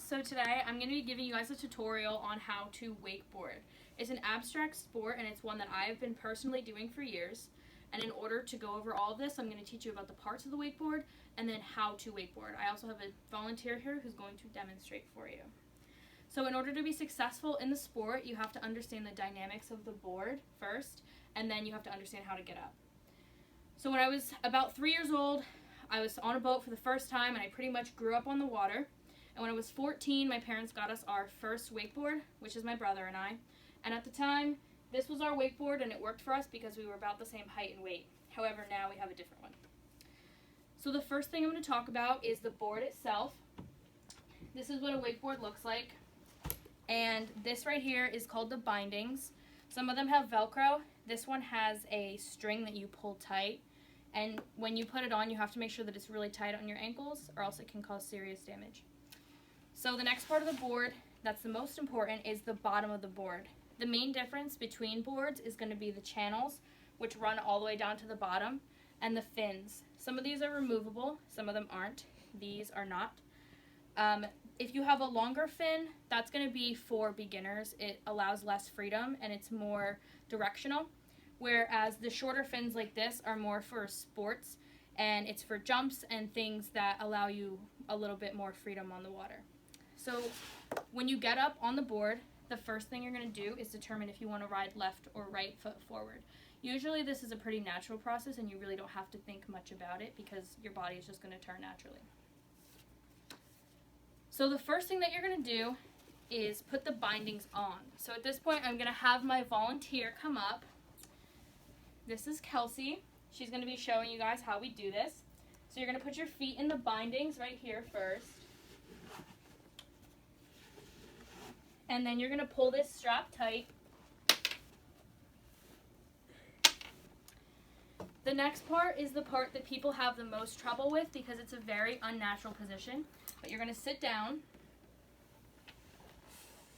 So today I'm going to be giving you guys a tutorial on how to wakeboard. It's an abstract sport and it's one that I've been personally doing for years. And in order to go over all of this, I'm going to teach you about the parts of the wakeboard and then how to wakeboard. I also have a volunteer here who's going to demonstrate for you. So in order to be successful in the sport, you have to understand the dynamics of the board first, and then you have to understand how to get up. So when I was about 3 years old, I was on a boat for the first time and I pretty much grew up on the water. And when I was 14, my parents got us our first wakeboard, which is my brother and I. And at the time, this was our wakeboard and it worked for us because we were about the same height and weight. However, now we have a different one. So the first thing I'm going to talk about is the board itself. This is what a wakeboard looks like. And this right here is called the bindings. Some of them have Velcro. This one has a string that you pull tight. And when you put it on, you have to make sure that it's really tight on your ankles or else it can cause serious damage. So the next part of the board, that's the most important, is the bottom of the board. The main difference between boards is going to be the channels, which run all the way down to the bottom, and the fins. Some of these are removable, some of them aren't. These are not. If you have a longer fin, that's going to be for beginners. It allows less freedom and it's more directional. Whereas the shorter fins like this are more for sports and it's for jumps and things that allow you a little bit more freedom on the water. So when you get up on the board, the first thing you're going to do is determine if you want to ride left or right foot forward. Usually this is a pretty natural process and you really don't have to think much about it because your body is just going to turn naturally. So the first thing that you're going to do is put the bindings on. So at this point I'm going to have my volunteer come up. This is Kelsey. She's going to be showing you guys how we do this. So you're going to put your feet in the bindings right here first. And then you're going to pull this strap tight. The next part is the part that people have the most trouble with because it's a very unnatural position. But you're going to sit down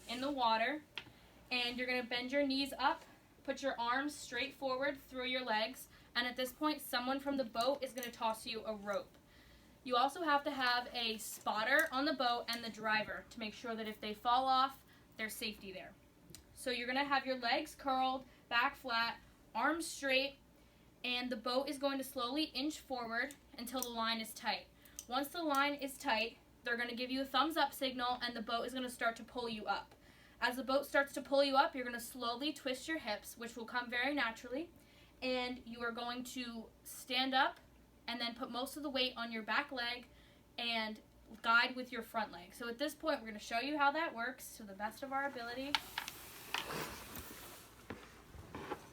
in the water and you're going to bend your knees up, put your arms straight forward through your legs, and at this point someone from the boat is going to toss you a rope. You also have to have a spotter on the boat and the driver to make sure that if they fall off, there's safety there. So you're going to have your legs curled, back flat, arms straight, and the boat is going to slowly inch forward until the line is tight. Once the line is tight, they're going to give you a thumbs up signal and the boat is going to start to pull you up. As the boat starts to pull you up, you're going to slowly twist your hips, which will come very naturally, and you are going to stand up and then put most of the weight on your back leg and guide with your front leg. So at this point, we're going to show you how that works to the best of our ability.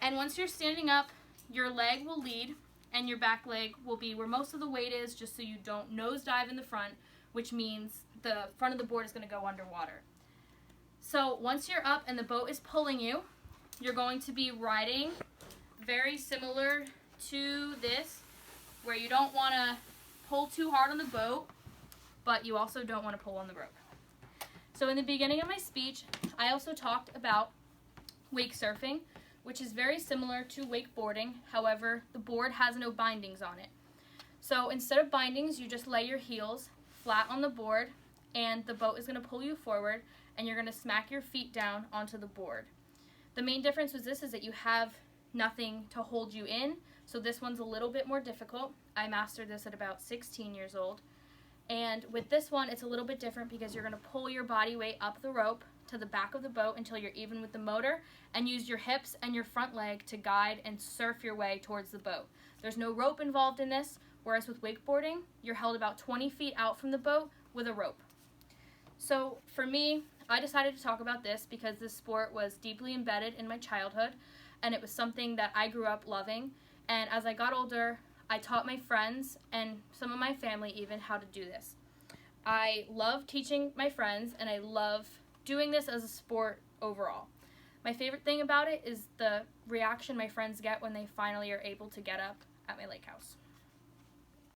And once you're standing up, your leg will lead and your back leg will be where most of the weight is, just so you don't nosedive in the front, which means the front of the board is going to go underwater. So once you're up and the boat is pulling you, you're going to be riding very similar to this, where you don't want to pull too hard on the boat, but you also don't want to pull on the rope. So in the beginning of my speech, I also talked about wake surfing, which is very similar to wakeboarding. However, the board has no bindings on it. So instead of bindings, you just lay your heels flat on the board and the boat is going to pull you forward and you're going to smack your feet down onto the board. The main difference with this is that you have nothing to hold you in, so this one's a little bit more difficult. I mastered this at about 16 years old. And with this one, it's a little bit different because you're going to pull your body weight up the rope to the back of the boat until you're even with the motor and use your hips and your front leg to guide and surf your way towards the boat. There's no rope involved in this, whereas with wakeboarding, you're held about 20 feet out from the boat with a rope. So for me, I decided to talk about this because this sport was deeply embedded in my childhood and it was something that I grew up loving. And as I got older, I taught my friends and some of my family even how to do this. I love teaching my friends and I love doing this as a sport overall. My favorite thing about it is the reaction my friends get when they finally are able to get up at my lake house.